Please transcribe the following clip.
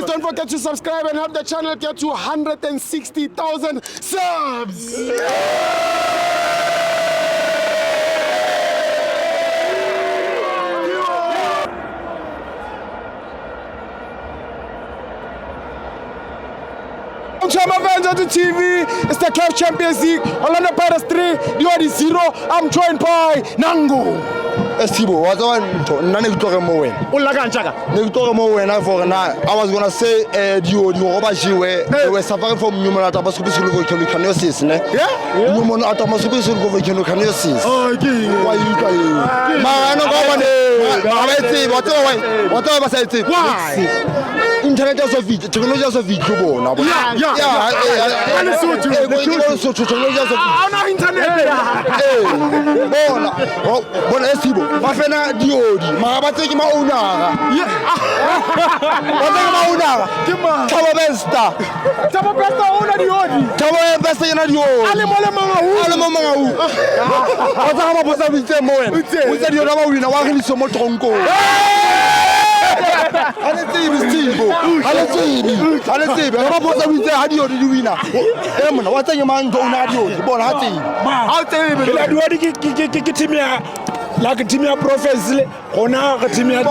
Guys, don't forget to subscribe and help the channel get to 160,000 subs. Chama fans on the TV, it's the CAF Champions League, Orlando Pirates 3, Diodi 0, I'm joined by Nangu. Estibo, what's on? None of Victoria Mowen. Ulaganchaka. Victoria Mowen, I was going to say, Diodi, they were suffering from pneumonia atomoscopic, yeah? Pneumonia atomoscopic, oh, why you trying? Whatever I say, why? Internet of video, technology of video. Mafena Diodi, Mabateki Mauna. Tower Besta. Tower Besta Una Diodi. Tower Besta Diodi. Alamama. Otama Bosa with them. We said you're not winning. Why is so much Tonko? Like Timia Professor, Ona, Timia